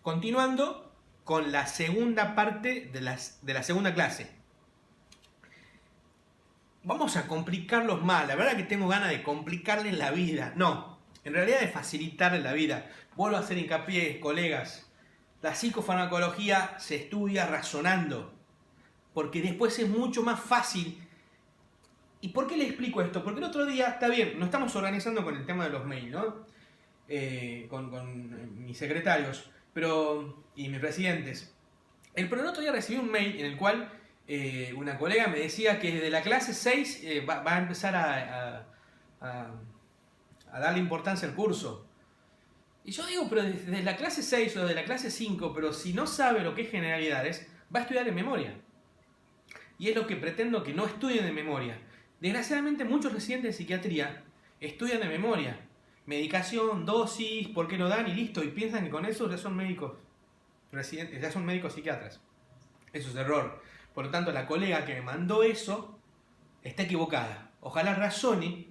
Continuando con la segunda parte de la segunda clase. Vamos a complicarlos más. La verdad que tengo ganas de complicarles la vida. No, en realidad de facilitarles la vida. Vuelvo a hacer hincapié, colegas. La psicofarmacología se estudia razonando. Porque después es mucho más fácil. ¿Y por qué les explico esto? Porque el otro día, está bien, nos estamos organizando con el tema de los mails, ¿no? Con mis secretarios y mis presidentes. Pero el otro día recibí un mail en el cual una colega me decía que desde la clase 6 va a empezar a darle importancia al curso. Y yo digo, pero desde la clase 6 o desde la clase 5, pero si no sabe lo que es generalidades, va a estudiar en memoria. Y es lo que pretendo que no estudien de memoria. Desgraciadamente muchos residentes de psiquiatría estudian de memoria. Medicación, dosis, por qué lo dan y listo. Y piensan que con eso ya son médicos residentes, ya son médicos psiquiatras. Eso es error. Por lo tanto, la colega que me mandó eso está equivocada. Ojalá razone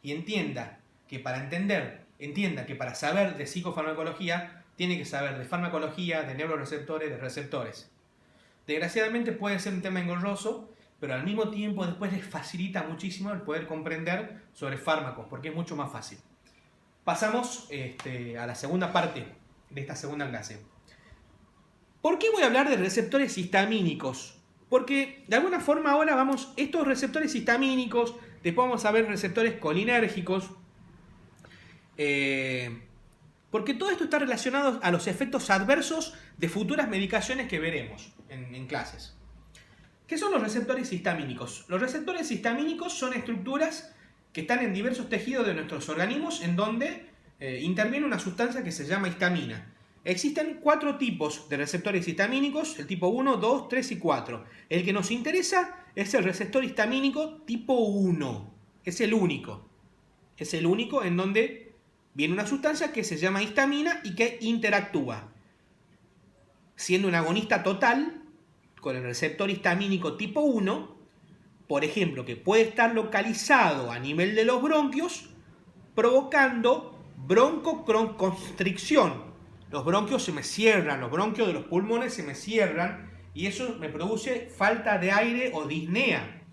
y entienda que para saber de psicofarmacología, tiene que saber de farmacología, de neuroreceptores, de receptores. Desgraciadamente puede ser un tema engorroso, pero al mismo tiempo después les facilita muchísimo el poder comprender sobre fármacos, porque es mucho más fácil. Pasamos a la segunda parte de esta segunda clase. ¿Por qué voy a hablar de receptores histamínicos? Porque de alguna forma ahora estos receptores histamínicos, después vamos a ver receptores colinérgicos, porque todo esto está relacionado a los efectos adversos de futuras medicaciones que veremos en clases. ¿Qué son los receptores histamínicos? Los receptores histamínicos son estructuras que están en diversos tejidos de nuestros organismos en donde interviene una sustancia que se llama histamina. Existen 4 tipos de receptores histamínicos, el tipo 1, 2, 3 y 4. El que nos interesa es el receptor histamínico tipo 1. Es el único. Es el único en donde viene una sustancia que se llama histamina y que interactúa, siendo un agonista total con el receptor histamínico tipo 1, por ejemplo, que puede estar localizado a nivel de los bronquios, provocando broncoconstricción. Los bronquios se me cierran, los bronquios de los pulmones se me cierran y eso me produce falta de aire o disnea.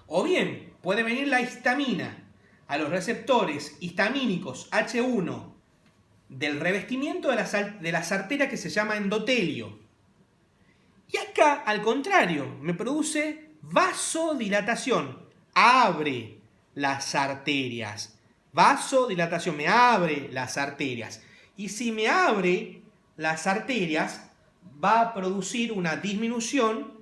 O bien, puede venir la histamina a los receptores histamínicos H1 del revestimiento de las arterias que se llama endotelio. Y acá, al contrario, me produce vasodilatación. Abre las arterias. Vasodilatación, me abre las arterias. Y si me abre las arterias, va a producir una disminución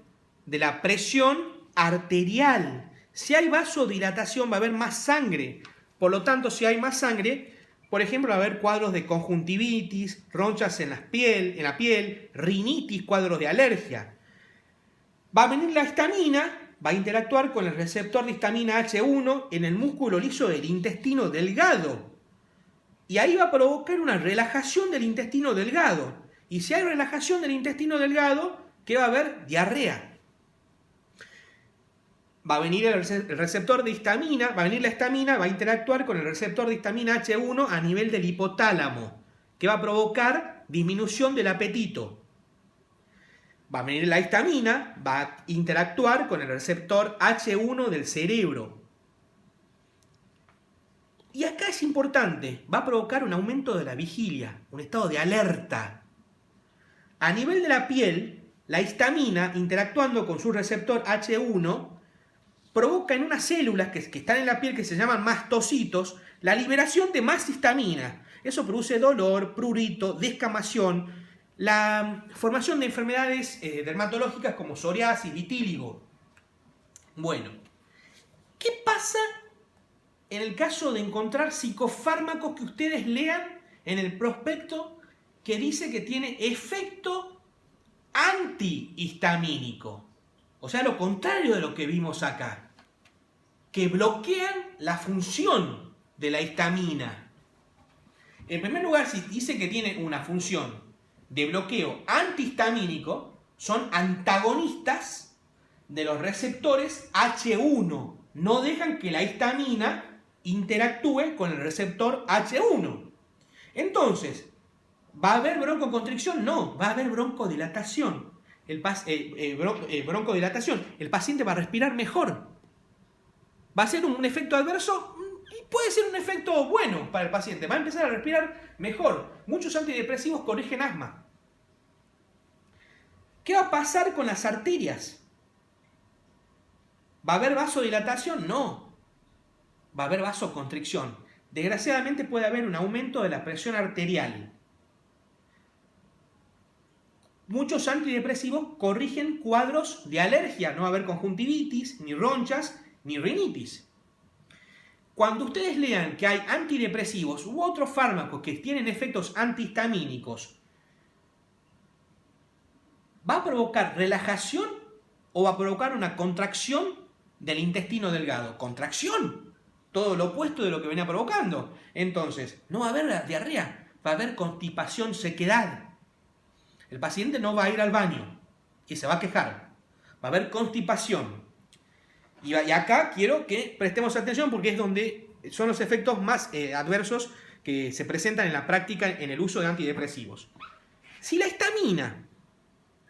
de la presión arterial. Si hay vasodilatación, va a haber más sangre. Por lo tanto, si hay más sangre, por ejemplo, va a haber cuadros de conjuntivitis, ronchas en la piel, rinitis, cuadros de alergia. Va a venir la histamina, va a interactuar con el receptor de histamina H1 en el músculo liso del intestino delgado. Y ahí va a provocar una relajación del intestino delgado. Y si hay relajación del intestino delgado, ¿qué va a haber? Diarrea. Va a venir el receptor de histamina, va a venir la histamina, va a interactuar con el receptor de histamina H1 a nivel del hipotálamo, que va a provocar disminución del apetito. Va a venir la histamina, va a interactuar con el receptor H1 del cerebro. Y acá es importante, va a provocar un aumento de la vigilia, un estado de alerta. A nivel de la piel, la histamina, interactuando con su receptor H1, provoca en unas células que están en la piel, que se llaman mastocitos, la liberación de más histamina. Eso produce dolor, prurito, descamación, la formación de enfermedades dermatológicas como psoriasis, vitíligo. Bueno, ¿qué pasa en el caso de encontrar psicofármacos que ustedes lean en el prospecto que dice que tiene efecto antihistamínico? O sea, lo contrario de lo que vimos acá, que bloquean la función de la histamina. En primer lugar, si dice que tiene una función de bloqueo antihistamínico, son antagonistas de los receptores H1. No dejan que la histamina interactúe con el receptor H1. Entonces, ¿Va a haber broncoconstricción? No, va a haber broncodilatación. Broncodilatación. El paciente va a respirar mejor. ¿Va a ser un efecto adverso? Y puede ser un efecto bueno para el paciente. Va a empezar a respirar mejor. Muchos antidepresivos corrigen asma. ¿Qué va a pasar con las arterias? ¿Va a haber vasodilatación? No. Va a haber vasoconstricción. Desgraciadamente puede haber un aumento de la presión arterial. Muchos antidepresivos corrigen cuadros de alergia. No va a haber conjuntivitis, ni ronchas, ni rinitis. Cuando ustedes lean que hay antidepresivos u otros fármacos que tienen efectos antihistamínicos, ¿va a provocar relajación o va a provocar una contracción del intestino delgado? Contracción. Todo lo opuesto de lo que venía provocando. Entonces, no va a haber diarrea, va a haber constipación, sequedad. El paciente no va a ir al baño y se va a quejar. Va a haber constipación. Y acá quiero que prestemos atención porque es donde son los efectos más adversos que se presentan en la práctica en el uso de antidepresivos. Si la histamina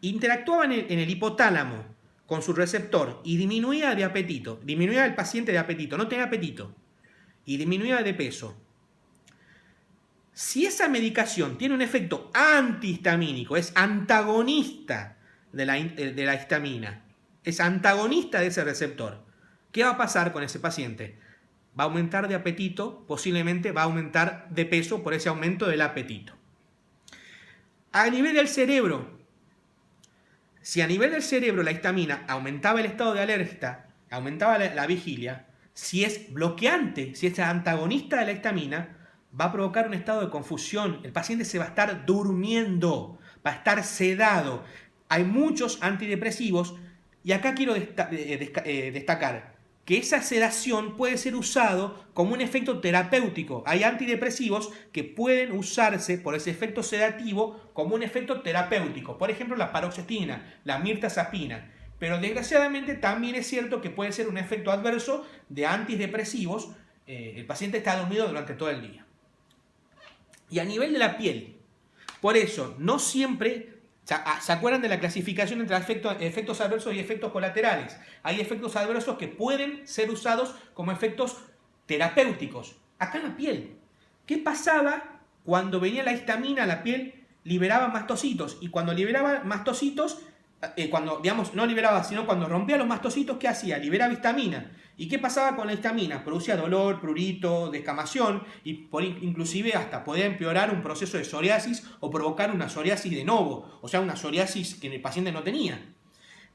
interactuaba en el hipotálamo con su receptor y disminuía de apetito, disminuía el paciente de apetito, no tenía apetito, y disminuía de peso. Si esa medicación tiene un efecto antihistamínico, es antagonista de la histamina, es antagonista de ese receptor, ¿qué va a pasar con ese paciente? Va a aumentar de apetito, posiblemente va a aumentar de peso por ese aumento del apetito. A nivel del cerebro, si a nivel del cerebro la histamina aumentaba el estado de alerta, aumentaba la vigilia, si es bloqueante, si es antagonista de la histamina, va a provocar un estado de confusión. El paciente se va a estar durmiendo, va a estar sedado. Hay muchos antidepresivos y acá quiero destacar que esa sedación puede ser usado como un efecto terapéutico. Hay antidepresivos que pueden usarse por ese efecto sedativo como un efecto terapéutico. Por ejemplo, la paroxetina, la mirtazapina. Pero desgraciadamente también es cierto que puede ser un efecto adverso de antidepresivos. El paciente está dormido durante todo el día. Y a nivel de la piel, por eso no siempre, ¿se acuerdan de la clasificación entre efectos adversos y efectos colaterales? Hay efectos adversos que pueden ser usados como efectos terapéuticos. Acá en la piel, ¿qué pasaba cuando venía la histamina a la piel? Liberaba mastocitos, y cuando liberaba mastocitos, no liberaba, sino cuando rompía los mastocitos, ¿qué hacía? Liberaba histamina. ¿Y qué pasaba con la histamina? Producía dolor, prurito, descamación y inclusive hasta podía empeorar un proceso de psoriasis o provocar una psoriasis de novo, o sea, una psoriasis que el paciente no tenía.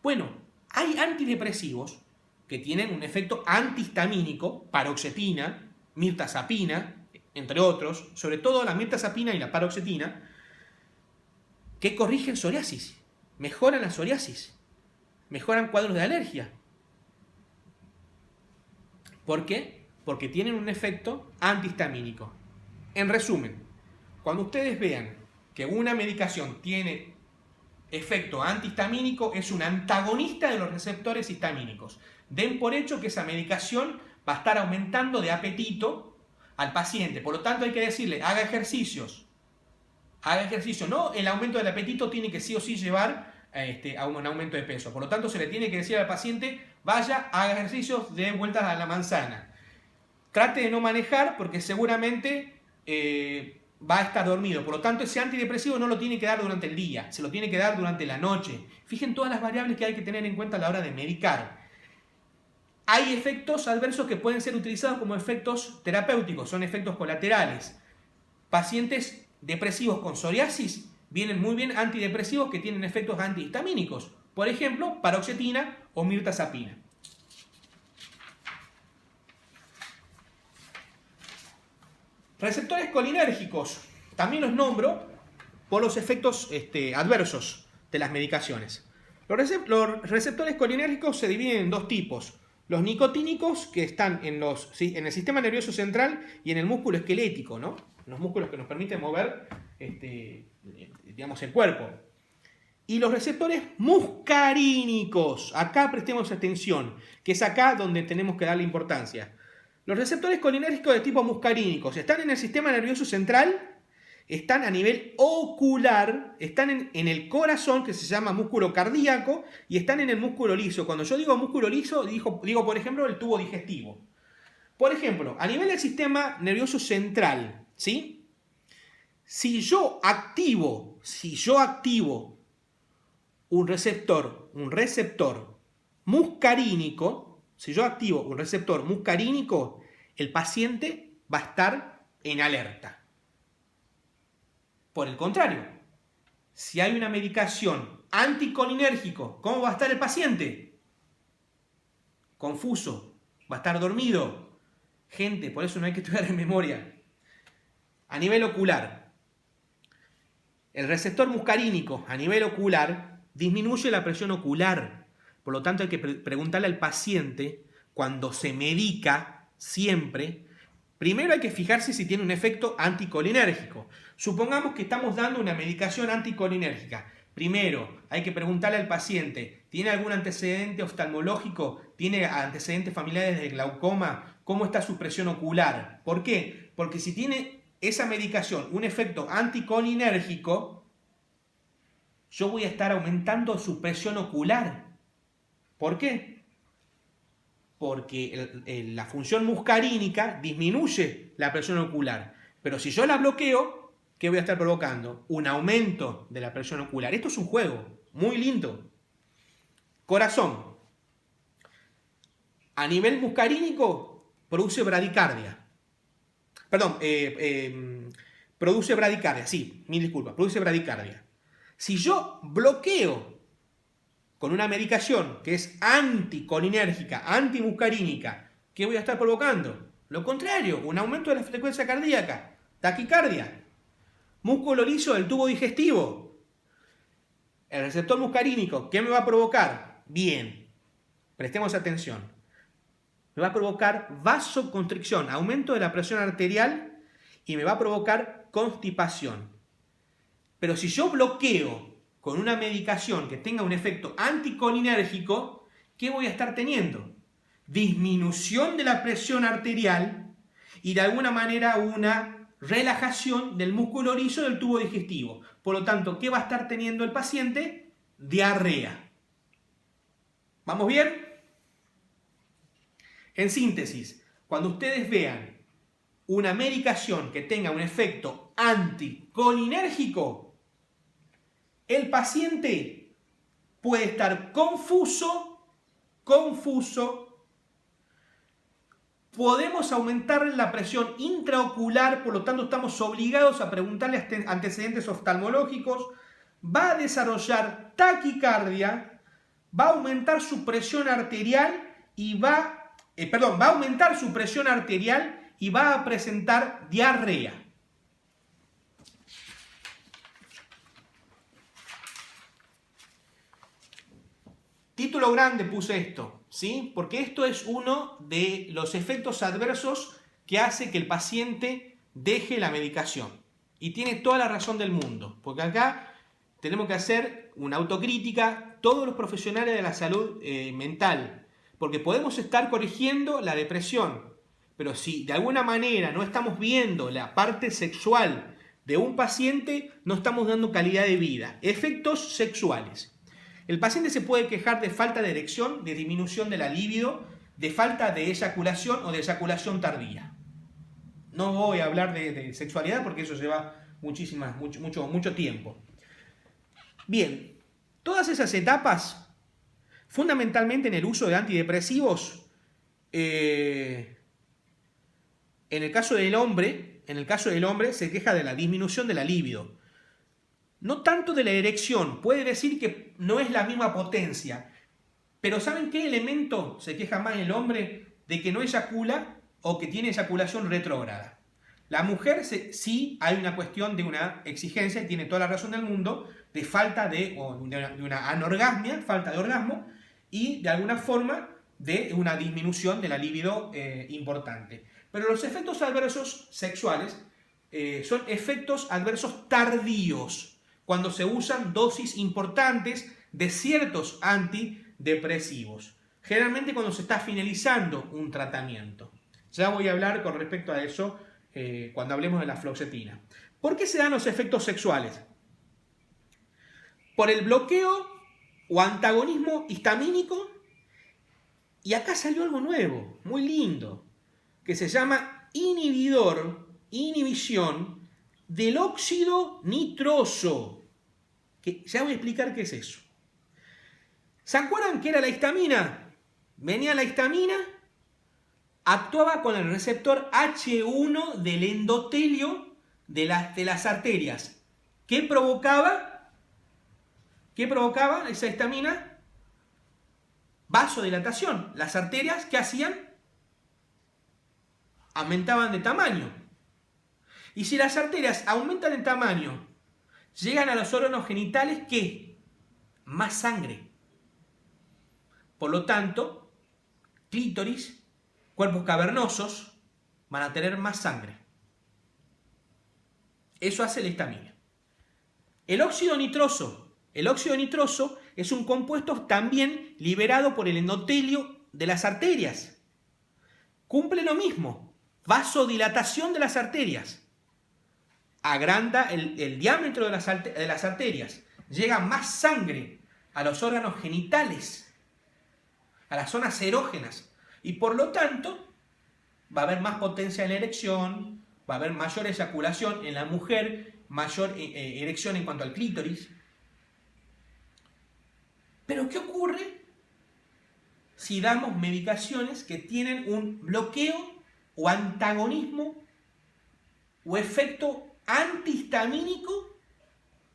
Bueno, hay antidepresivos que tienen un efecto antihistamínico, paroxetina, mirtazapina, entre otros, sobre todo la mirtazapina y la paroxetina, que corrigen psoriasis, mejoran la psoriasis, mejoran cuadros de alergia. ¿Por qué? Porque tienen un efecto antihistamínico. En resumen, cuando ustedes vean que una medicación tiene efecto antihistamínico, es un antagonista de los receptores histamínicos. Den por hecho que esa medicación va a estar aumentando de apetito al paciente. Por lo tanto, hay que decirle, haga ejercicios. Haga ejercicio. No, el aumento del apetito tiene que sí o sí llevar a un aumento de peso. Por lo tanto, se le tiene que decir al paciente, vaya, haga ejercicios, dé vueltas a la manzana. Trate de no manejar porque seguramente va a estar dormido. Por lo tanto, ese antidepresivo no lo tiene que dar durante el día, se lo tiene que dar durante la noche. Fijen todas las variables que hay que tener en cuenta a la hora de medicar. Hay efectos adversos que pueden ser utilizados como efectos terapéuticos, son efectos colaterales. Pacientes depresivos con psoriasis, vienen muy bien antidepresivos que tienen efectos antihistamínicos. Por ejemplo, paroxetina o mirtazapina. Receptores colinérgicos, también los nombro por los efectos adversos de las medicaciones. Los receptores colinérgicos se dividen en dos tipos. Los nicotínicos, que están en el sistema nervioso central y en el músculo esquelético, ¿no? Los músculos que nos permiten mover el cuerpo. Y los receptores muscarínicos, acá prestemos atención, que es acá donde tenemos que darle importancia. Los receptores colinérgicos de tipo muscarínicos están en el sistema nervioso central están a nivel ocular, están en el corazón, que se llama músculo cardíaco, y están en el músculo liso. Cuando yo digo músculo liso, digo por ejemplo, el tubo digestivo. Por ejemplo, a nivel del sistema nervioso central, ¿sí? Si yo activo un receptor muscarínico, si yo activo un receptor muscarínico, el paciente va a estar en alerta. Por el contrario, si hay una medicación anticolinérgico, ¿cómo va a estar el paciente? Confuso, va a estar dormido. Gente, por eso no hay que estudiar en memoria. A nivel ocular, el receptor muscarínico a nivel ocular disminuye la presión ocular. Por lo tanto, hay que preguntarle al paciente, cuando se medica, siempre, primero hay que fijarse si tiene un efecto anticolinérgico. Supongamos que estamos dando una medicación anticolinérgica. Primero, hay que preguntarle al paciente, ¿tiene algún antecedente oftalmológico? ¿Tiene antecedentes familiares de glaucoma? ¿Cómo está su presión ocular? ¿Por qué? Porque si tiene esa medicación un efecto anticolinérgico, yo voy a estar aumentando su presión ocular. ¿Por qué? Porque la función muscarínica disminuye la presión ocular. Pero si yo la bloqueo, ¿qué voy a estar provocando? Un aumento de la presión ocular. Esto es un juego muy lindo. Corazón. A nivel muscarínico, produce bradicardia. Perdón, produce bradicardia, sí, mil disculpas, produce bradicardia. Si yo bloqueo con una medicación que es anticolinérgica, antimuscarínica, ¿qué voy a estar provocando? Lo contrario, un aumento de la frecuencia cardíaca, taquicardia. Músculo liso del tubo digestivo. El receptor muscarínico, ¿qué me va a provocar? Bien, prestemos atención. Me va a provocar vasoconstricción, aumento de la presión arterial y me va a provocar constipación. Pero si yo bloqueo con una medicación que tenga un efecto anticolinérgico, ¿qué voy a estar teniendo? Disminución de la presión arterial y de alguna manera una relajación del músculo liso del tubo digestivo. Por lo tanto, ¿qué va a estar teniendo el paciente? Diarrea. ¿Vamos bien? En síntesis, cuando ustedes vean una medicación que tenga un efecto anticolinérgico, el paciente puede estar confuso, podemos aumentar la presión intraocular, por lo tanto estamos obligados a preguntarle antecedentes oftalmológicos, va a desarrollar taquicardia, va a aumentar su presión arterial y va a aumentar su presión arterial y va a presentar diarrea. Título grande puse esto, ¿sí? Porque esto es uno de los efectos adversos que hace que el paciente deje la medicación. Y tiene toda la razón del mundo, porque acá tenemos que hacer una autocrítica, todos los profesionales de la salud mental, porque podemos estar corrigiendo la depresión, pero si de alguna manera no estamos viendo la parte sexual de un paciente, no estamos dando calidad de vida. Efectos sexuales. El paciente se puede quejar de falta de erección, de disminución de la libido, de falta de eyaculación o de eyaculación tardía. No voy a hablar de sexualidad porque eso lleva mucho tiempo. Bien, todas esas etapas, fundamentalmente en el uso de antidepresivos, en el caso del hombre se queja de la disminución de la libido. No tanto de la erección, puede decir que no es la misma potencia, pero ¿saben qué elemento se queja más el hombre? De que no eyacula o que tiene eyaculación retrógrada. La mujer sí hay una cuestión de una exigencia, y tiene toda la razón del mundo, de falta de una anorgasmia, falta de orgasmo, y de alguna forma de una disminución de la libido importante. Pero los efectos adversos sexuales son efectos adversos tardíos, cuando se usan dosis importantes de ciertos antidepresivos. Generalmente cuando se está finalizando un tratamiento. Ya voy a hablar con respecto a eso cuando hablemos de la fluoxetina. ¿Por qué se dan los efectos sexuales? Por el bloqueo o antagonismo histamínico. Y acá salió algo nuevo, muy lindo, que se llama inhibición del óxido nitroso. Que ya voy a explicar qué es eso. ¿Se acuerdan qué era la histamina? Venía la histamina, actuaba con el receptor H1 del endotelio de las arterias. ¿Qué provocaba? ¿Qué provocaba esa histamina? Vasodilatación. Las arterias, ¿qué hacían? Aumentaban de tamaño. Y si las arterias aumentan de tamaño, llegan a los órganos genitales, ¿qué? Más sangre. Por lo tanto, clítoris, cuerpos cavernosos, van a tener más sangre. Eso hace la histamina. El óxido nitroso. El óxido nitroso es un compuesto también liberado por el endotelio de las arterias. Cumple lo mismo. Vasodilatación de las arterias. Agranda el diámetro de las arterias. Llega más sangre a los órganos genitales, a las zonas erógenas. Y por lo tanto, va a haber más potencia en la erección, va a haber mayor eyaculación en la mujer, mayor erección en cuanto al clítoris. Pero ¿qué ocurre si damos medicaciones que tienen un bloqueo o antagonismo o efecto antihistamínico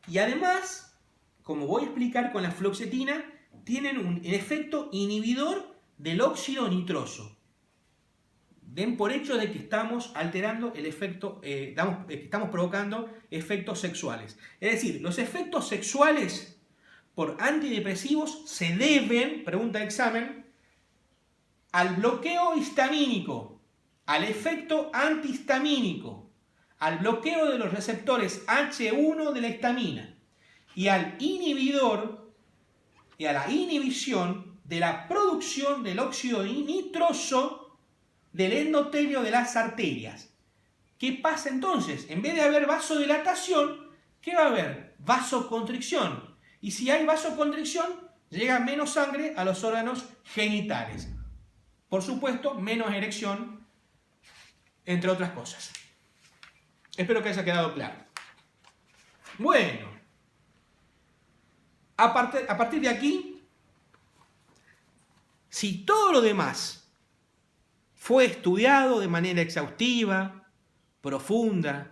y además, como voy a explicar con la fluoxetina, tienen un efecto inhibidor del óxido nitroso? Den por hecho de que estamos alterando el efecto, estamos provocando efectos sexuales. Es decir, los efectos sexuales por antidepresivos se deben, pregunta de examen, al bloqueo histamínico, al efecto antihistamínico, al bloqueo de los receptores H1 de la histamina y al inhibidor y a la inhibición de la producción del óxido nitroso del endotelio de las arterias. ¿Qué pasa entonces? En vez de haber vasodilatación, ¿qué va a haber? Vasoconstricción. Y si hay vasoconstricción, llega menos sangre a los órganos genitales. Por supuesto, menos erección, entre otras cosas. Espero que haya quedado claro. Bueno, a partir de aquí, si todo lo demás fue estudiado de manera exhaustiva, profunda,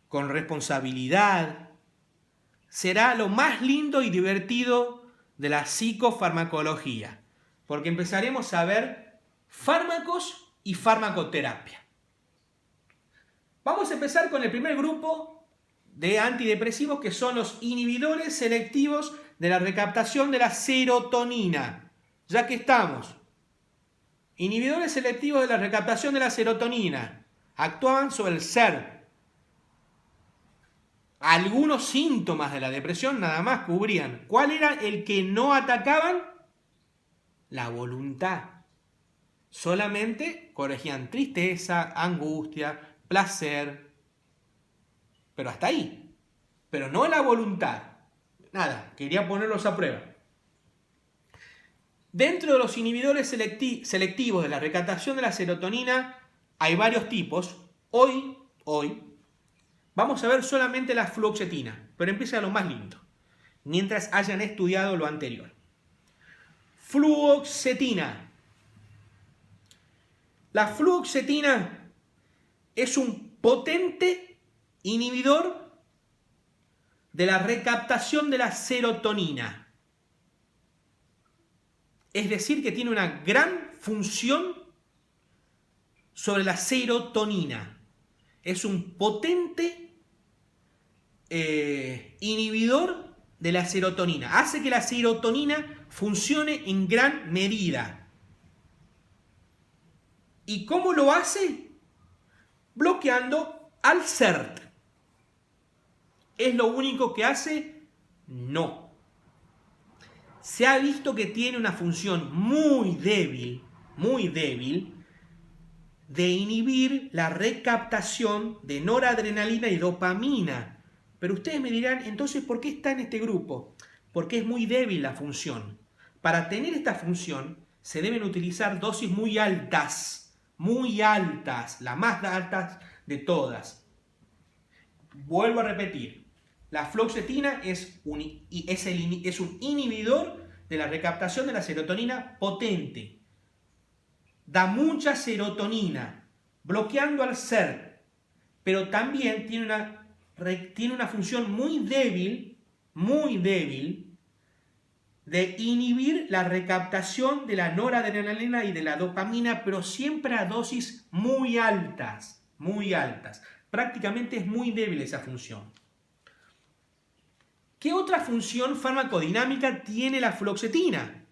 con responsabilidad, será lo más lindo y divertido de la psicofarmacología, porque empezaremos a ver fármacos y farmacoterapia. Vamos a empezar con el primer grupo de antidepresivos, que son los inhibidores selectivos de la recaptación de la serotonina. Ya que estamos, inhibidores selectivos de la recaptación de la serotonina actuaban sobre el SERT. Algunos síntomas de la depresión nada más cubrían. ¿Cuál era el que no atacaban? La voluntad. Solamente corregían tristeza, angustia, placer. Pero hasta ahí. Pero no la voluntad. Nada, quería ponerlos a prueba. Dentro de los inhibidores selectivos de la recaptación de la serotonina hay varios tipos. Hoy vamos a ver solamente la fluoxetina, pero empieza lo más lindo, mientras hayan estudiado lo anterior. Fluoxetina. La fluoxetina es un potente inhibidor de la recaptación de la serotonina. Es decir, que tiene una gran función sobre la serotonina. Es un potente inhibidor de la serotonina. Hace que la serotonina funcione en gran medida. ¿Y cómo lo hace? Bloqueando al SERT. ¿Es lo único que hace? No. Se ha visto que tiene una función muy débil, de inhibir la recaptación de noradrenalina y dopamina. Pero ustedes me dirán, entonces, ¿por qué está en este grupo? Porque es muy débil la función. Para tener esta función se deben utilizar dosis muy altas, las más altas de todas. Vuelvo a repetir, la fluoxetina es un inhibidor de la recaptación de la serotonina potente. Da mucha serotonina, bloqueando al SERT, pero también tiene una función muy débil, de inhibir la recaptación de la noradrenalina y de la dopamina, pero siempre a dosis muy altas. Prácticamente es muy débil esa función. ¿Qué otra función farmacodinámica tiene la fluoxetina?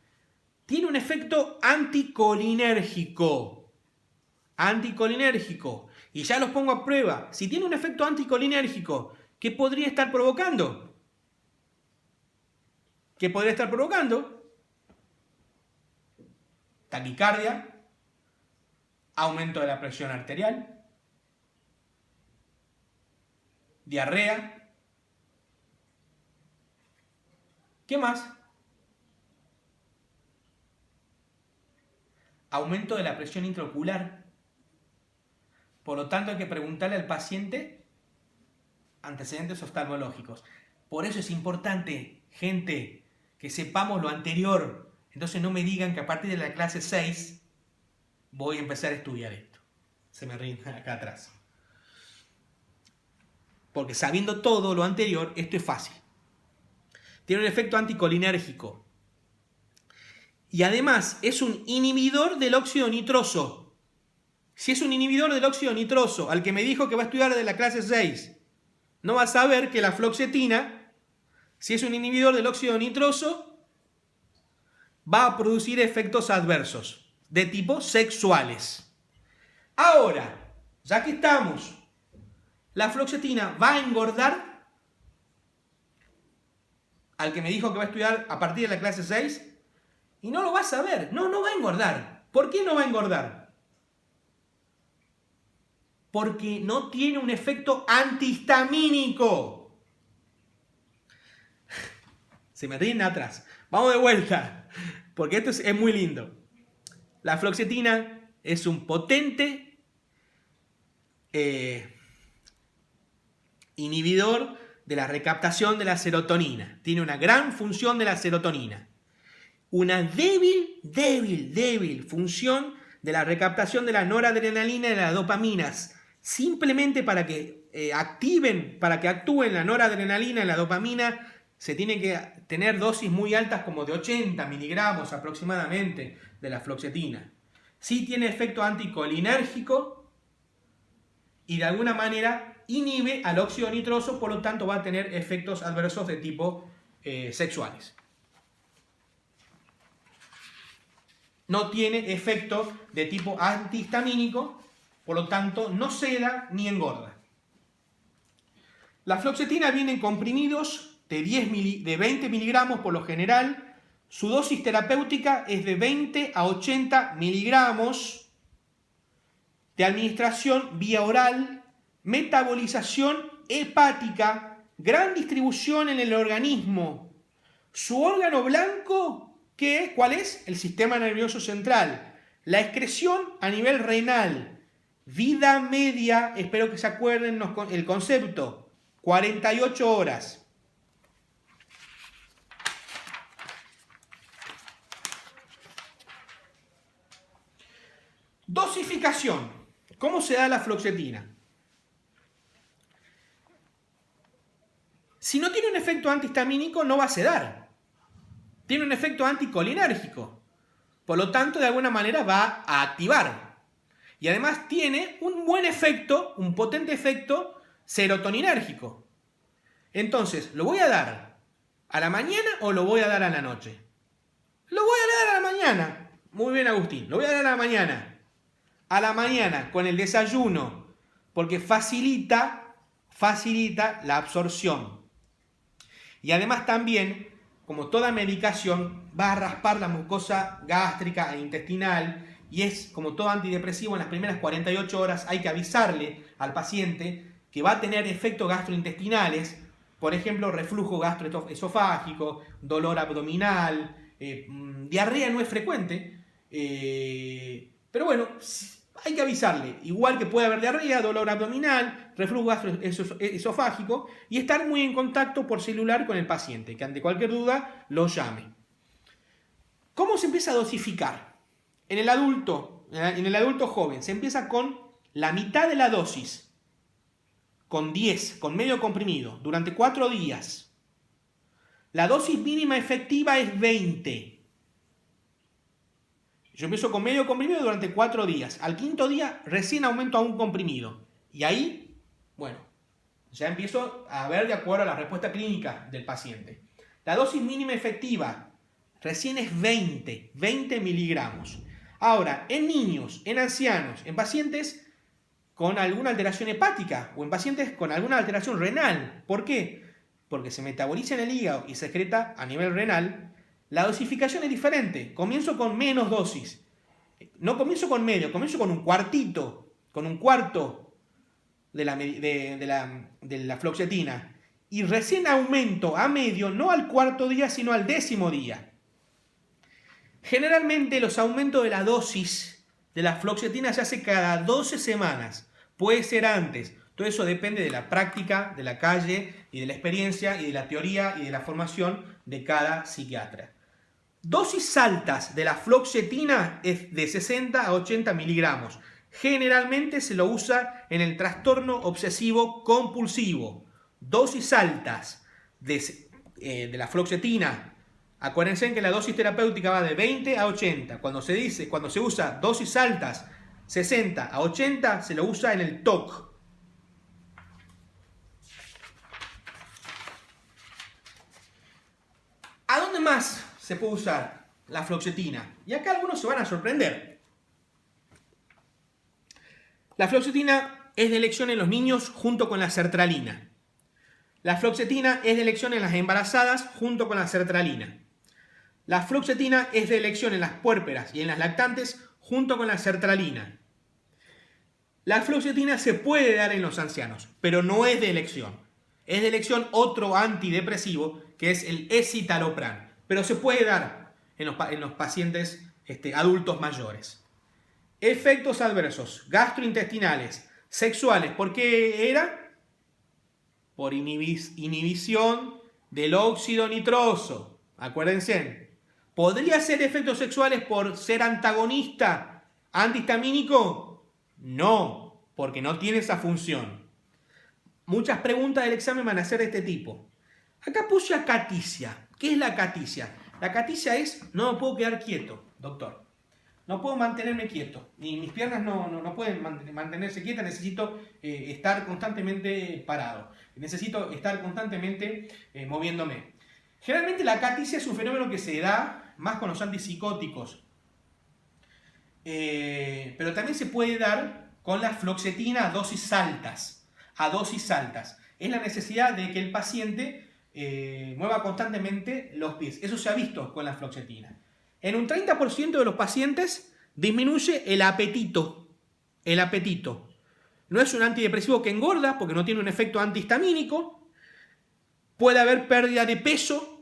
Tiene un efecto anticolinérgico. Y ya los pongo a prueba. Si tiene un efecto anticolinérgico, ¿qué podría estar provocando? Taquicardia, aumento de la presión arterial, diarrea. ¿Qué más? Aumento de la presión intraocular. Por lo tanto, hay que preguntarle al paciente antecedentes oftalmológicos. Por eso es importante, gente, que sepamos lo anterior. Entonces no me digan que a partir de la clase 6 voy a empezar a estudiar esto. Se me ríen acá atrás. Porque sabiendo todo lo anterior, esto es fácil. Tiene un efecto anticolinérgico. Y además es un inhibidor del óxido nitroso. Si es un inhibidor del óxido nitroso, al que me dijo que va a estudiar de la clase 6, no va a saber que la fluoxetina, si es un inhibidor del óxido nitroso, va a producir efectos adversos de tipo sexuales. Ahora, ya que estamos, ¿la fluoxetina va a engordar? Al que me dijo que va a estudiar a partir de la clase 6, y no lo va a saber. No va a engordar. ¿Por qué no va a engordar? Porque no tiene un efecto antihistamínico. Se me ríen atrás. Vamos de vuelta, porque esto es muy lindo. La fluoxetina es un potente inhibidor de la recaptación de la serotonina. Tiene una gran función de la serotonina. Una débil función de la recaptación de la noradrenalina y de las dopaminas. Simplemente para que actúen la noradrenalina y la dopamina, se tiene que tener dosis muy altas, como de 80 miligramos aproximadamente de la fluoxetina. Sí tiene efecto anticolinérgico y de alguna manera inhibe al óxido nitroso, por lo tanto va a tener efectos adversos de tipo sexuales. No tiene efecto de tipo antihistamínico, por lo tanto no seda ni engorda. La fluoxetina viene en comprimidos de 20 miligramos por lo general. Su dosis terapéutica es de 20 a 80 miligramos de administración vía oral, metabolización hepática, gran distribución en el organismo. Su órgano blanco, ¿cuál es? El sistema nervioso central. La excreción a nivel renal. Vida media, espero que se acuerden el concepto, 48 horas. Dosificación. ¿Cómo se da la fluoxetina? Si no tiene un efecto antihistamínico, no va a sedar. Tiene un efecto anticolinérgico. Por lo tanto, de alguna manera va a activar. Y además tiene un buen efecto, un potente efecto serotoninérgico. Entonces, ¿lo voy a dar a la mañana o lo voy a dar a la noche? Lo voy a dar a la mañana. Muy bien, Agustín. Lo voy a dar a la mañana. A la mañana, con el desayuno. Porque facilita la absorción. Y además también, como toda medicación, va a raspar la mucosa gástrica e intestinal y es como todo antidepresivo, en las primeras 48 horas hay que avisarle al paciente que va a tener efectos gastrointestinales, por ejemplo, reflujo gastroesofágico, dolor abdominal, diarrea no es frecuente, pero bueno, hay que avisarle, igual que puede haber diarrea, dolor abdominal, reflujo gastroesofágico, y estar muy en contacto por celular con el paciente, que ante cualquier duda lo llame. ¿Cómo se empieza a dosificar? En el adulto joven se empieza con la mitad de la dosis, con 10, con medio comprimido, durante 4 días. La dosis mínima efectiva es 20. Yo empiezo con medio comprimido durante 4 días. Al 5.º día recién aumento a un comprimido. Y ahí, bueno, ya empiezo a ver de acuerdo a la respuesta clínica del paciente. La dosis mínima efectiva recién es 20 miligramos. Ahora, en niños, en ancianos, en pacientes con alguna alteración hepática o en pacientes con alguna alteración renal. ¿Por qué? Porque se metaboliza en el hígado y se excreta a nivel renal. La dosificación es diferente. Comienzo con menos dosis. No comienzo con medio, comienzo con un cuarto de la fluoxetina. Y recién aumento a medio, no al 4.º día, sino al 10.º día. Generalmente los aumentos de la dosis de la fluoxetina se hace cada 12 semanas. Puede ser antes. Todo eso depende de la práctica, de la calle y de la experiencia y de la teoría y de la formación de cada psiquiatra. Dosis altas de la fluoxetina es de 60 a 80 miligramos. Generalmente se lo usa en el trastorno obsesivo compulsivo. Dosis altas de la fluoxetina. Acuérdense que la dosis terapéutica va de 20 a 80. Cuando se usa dosis altas 60 a 80, se lo usa en el TOC. ¿A dónde más se puede usar la fluoxetina? Y acá algunos se van a sorprender. La fluoxetina es de elección en los niños junto con la sertralina. La fluoxetina es de elección en las embarazadas junto con la sertralina. La fluoxetina es de elección en las puérperas y en las lactantes junto con la sertralina. La fluoxetina se puede dar en los ancianos, pero no es de elección. Es de elección otro antidepresivo, que es el escitalopram, pero se puede dar en los pacientes adultos mayores. Efectos adversos gastrointestinales, sexuales, ¿por qué era? Por inhibición del óxido nitroso. Acuérdense. ¿Podría ser efectos sexuales por ser antagonista antihistamínico? No, porque no tiene esa función. Muchas preguntas del examen van a ser de este tipo. Acá puse acaticia. ¿Qué es la acaticia? La acaticia es, no me puedo quedar quieto, doctor. No puedo mantenerme quieto. Ni mis piernas no pueden mantenerse quietas. Necesito estar constantemente parado. Necesito estar constantemente moviéndome. Generalmente la acaticia es un fenómeno que se da más con los antipsicóticos. Pero también se puede dar con la fluoxetina a dosis altas. Es la necesidad de que el paciente mueva constantemente los pies. Eso se ha visto con la fluoxetina. En un 30% de los pacientes disminuye el apetito. No es un antidepresivo que engorda porque no tiene un efecto antihistamínico. Puede haber pérdida de peso.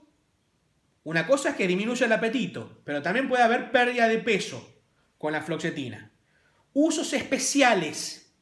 Una cosa es que disminuye el apetito, pero también puede haber pérdida de peso con la fluoxetina. Usos especiales.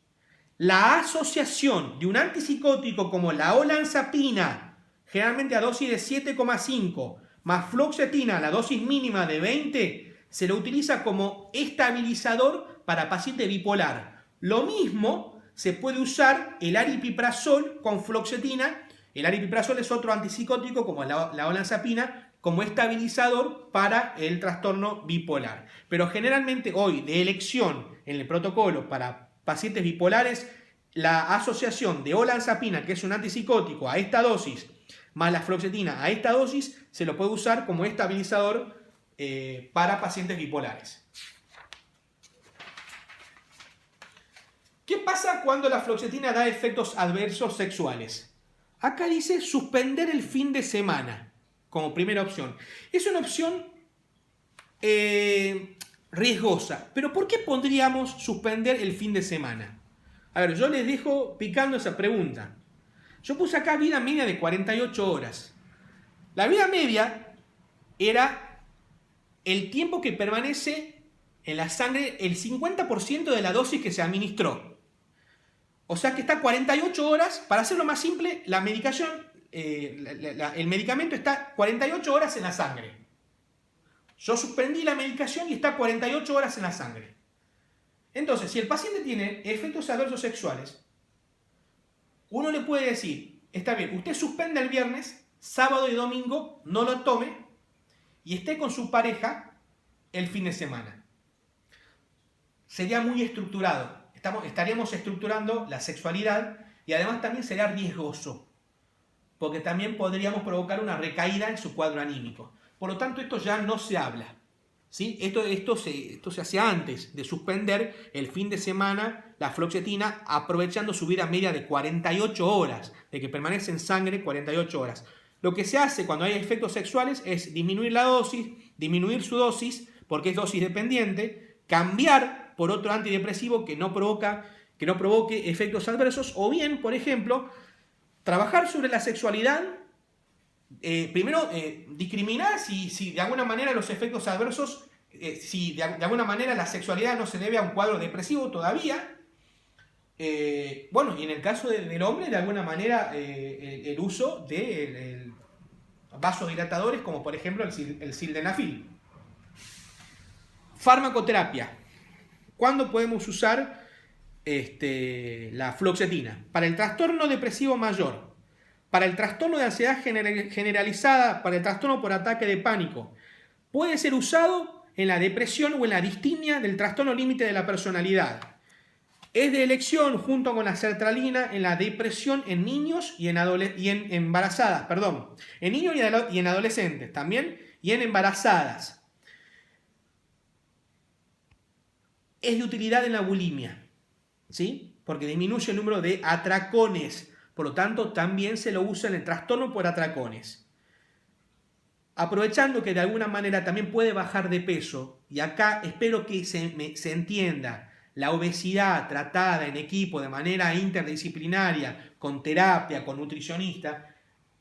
La asociación de un antipsicótico como la olanzapina, generalmente a dosis de 7,5, más fluoxetina a la dosis mínima de 20, se lo utiliza como estabilizador para paciente bipolar. Lo mismo se puede usar el aripiprazol con fluoxetina. El aripiprazol es otro antipsicótico como la olanzapina, como estabilizador para el trastorno bipolar. Pero generalmente hoy, de elección en el protocolo para pacientes bipolares, la asociación de olanzapina, que es un antipsicótico, a esta dosis, más la fluoxetina a esta dosis, se lo puede usar como estabilizador para pacientes bipolares. ¿Qué pasa cuando la fluoxetina da efectos adversos sexuales? Acá dice suspender el fin de semana como primera opción. Es una opción riesgosa. Pero ¿por qué podríamos suspender el fin de semana? A ver, yo les dejo picando esa pregunta. Yo puse acá vida media de 48 horas. La vida media era el tiempo que permanece en la sangre, el 50% de la dosis que se administró. O sea que está 48 horas, para hacerlo más simple, la medicación, el medicamento está 48 horas en la sangre. Yo suspendí la medicación y está 48 horas en la sangre. Entonces, si el paciente tiene efectos adversos sexuales, uno le puede decir, está bien, usted suspende el viernes, sábado y domingo, no lo tome y esté con su pareja el fin de semana. Sería muy estructurado. Estaríamos estructurando la sexualidad y además también sería riesgoso, porque también podríamos provocar una recaída en su cuadro anímico. Por lo tanto, esto ya no se habla. ¿Sí? Esto se hace antes de suspender el fin de semana la fluoxetina, aprovechando su vida media de 48 horas, de que permanece en sangre 48 horas. Lo que se hace cuando hay efectos sexuales es disminuir la dosis, disminuir su dosis, porque es dosis dependiente, cambiar por otro antidepresivo que no provoque efectos adversos, o bien, por ejemplo, trabajar sobre la sexualidad. Primero, discriminar si de alguna manera los efectos adversos, si de alguna manera la sexualidad no se debe a un cuadro depresivo todavía. Bueno, y en el caso del hombre, de alguna manera, el uso de vasodilatadores, como por ejemplo el sildenafil. Farmacoterapia. ¿Cuándo podemos usar la fluoxetina? Para el trastorno depresivo mayor, para el trastorno de ansiedad generalizada, para el trastorno por ataque de pánico. Puede ser usado en la depresión o en la distimia del trastorno límite de la personalidad. Es de elección junto con la sertralina en la depresión en niños y en embarazadas, en niños y en adolescentes también, y en embarazadas. Es de utilidad en la bulimia, ¿sí? Porque disminuye el número de atracones. Por lo tanto, también se lo usa en el trastorno por atracones. Aprovechando que de alguna manera también puede bajar de peso, y acá espero que se entienda, la obesidad tratada en equipo de manera interdisciplinaria, con terapia, con nutricionista,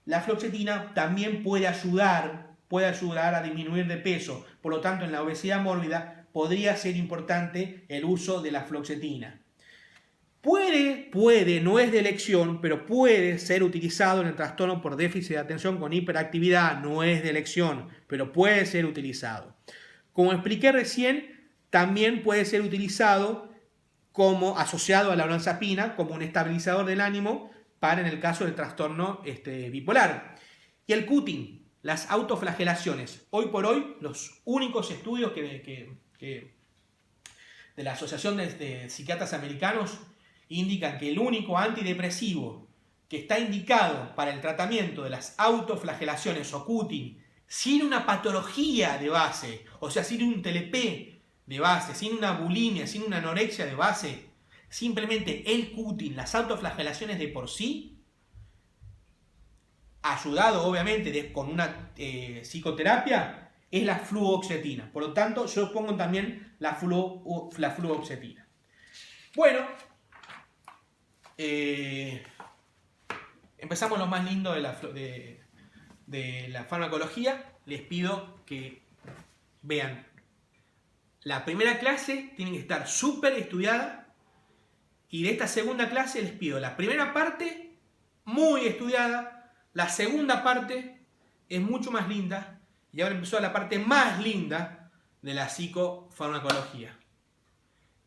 la fluoxetina también puede ayudar a disminuir de peso. Por lo tanto, en la obesidad mórbida podría ser importante el uso de la fluoxetina. Puede, no es de elección, pero puede ser utilizado en el trastorno por déficit de atención con hiperactividad, no es de elección, pero puede ser utilizado. Como expliqué recién, también puede ser utilizado como asociado a la olanzapina, como un estabilizador del ánimo, para en el caso del trastorno bipolar. Y el cutting, las autoflagelaciones. Hoy por hoy, los únicos estudios de la Asociación de Psiquiatras Americanos indican que el único antidepresivo que está indicado para el tratamiento de las autoflagelaciones o cutting sin una patología de base, o sea, sin un TLP de base, sin una bulimia, sin una anorexia de base, simplemente el cutting, las autoflagelaciones de por sí, ayudado obviamente con una psicoterapia, es la fluoxetina. Por lo tanto, yo pongo también la fluoxetina. Bueno, empezamos lo más lindo de la farmacología. Les pido que vean. La primera clase tiene que estar súper estudiada. Y de esta segunda clase les pido la primera parte muy estudiada. La segunda parte es mucho más linda. Y ahora empezó la parte más linda de la psicofarmacología.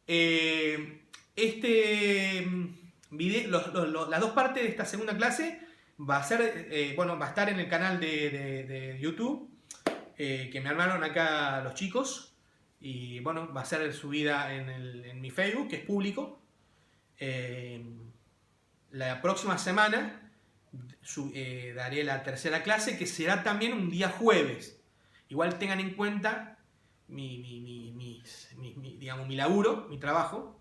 Las dos partes de esta segunda clase va a estar en el canal de YouTube que me armaron acá los chicos. Y bueno, va a ser subida en mi Facebook, que es público. La próxima semana daré la tercera clase, que será también un día jueves. Igual tengan en cuenta mi laburo, mi trabajo.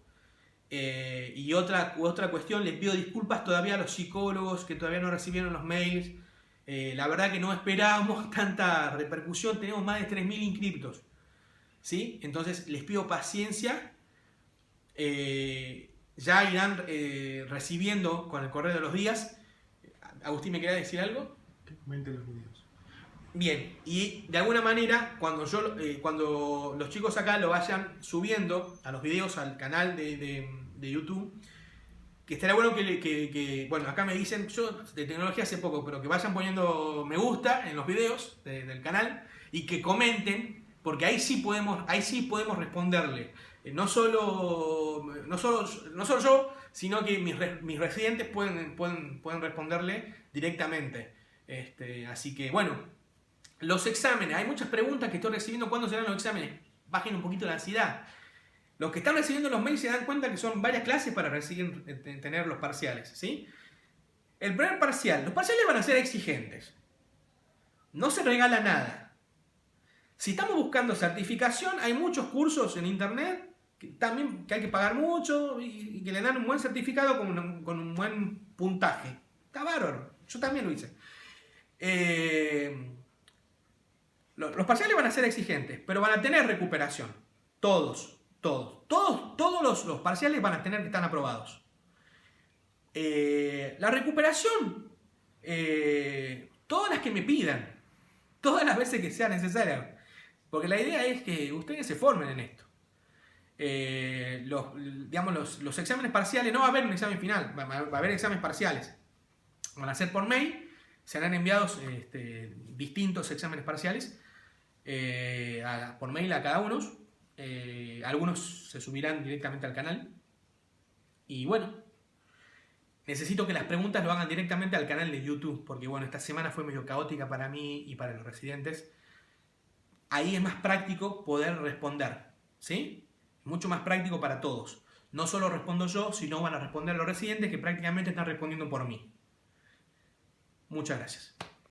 Y otra cuestión, les pido disculpas todavía a los psicólogos que todavía no recibieron los mails. La verdad que no esperábamos tanta repercusión, tenemos más de 3.000 inscriptos. ¿sí? Entonces les pido paciencia. Ya irán recibiendo con el correo de los días. Agustín, ¿me quería decir algo? Que comenten los videos. Bien, y de alguna manera, cuando los chicos acá lo vayan subiendo a los videos al canal de YouTube, que estaría bueno bueno, acá me dicen, yo de tecnología hace poco, pero que vayan poniendo me gusta en los videos del canal y que comenten, porque ahí sí podemos responderle. No solo yo, sino que mis residentes pueden responderle directamente. Así que bueno. Los exámenes, hay muchas preguntas que estoy recibiendo. ¿Cuándo serán los exámenes? Bajen un poquito la ansiedad. Los que están recibiendo los mails se dan cuenta que son varias clases para tener los parciales, ¿sí? El primer parcial, los parciales van a ser exigentes. No se regala nada. Si estamos buscando certificación, hay muchos cursos en internet que hay que pagar mucho y que le dan un buen certificado con un buen puntaje. Está bárbaro. Yo también lo hice. Los parciales van a ser exigentes, pero van a tener recuperación. Todos los parciales van a tener que estar aprobados. La recuperación, todas las que me pidan, todas las veces que sea necesaria, porque la idea es que ustedes se formen en esto. Los exámenes parciales, no va a haber un examen final, va a haber exámenes parciales. Van a ser por mail, serán enviados distintos exámenes parciales por mail a cada uno. Algunos se subirán directamente al canal. Y bueno, necesito que las preguntas lo hagan directamente al canal de YouTube, porque bueno, esta semana fue medio caótica para mí y para los residentes. Ahí es más práctico poder responder, ¿sí? Mucho más práctico para todos. No solo respondo yo, sino van a responder los residentes que prácticamente están respondiendo por mí. Muchas gracias.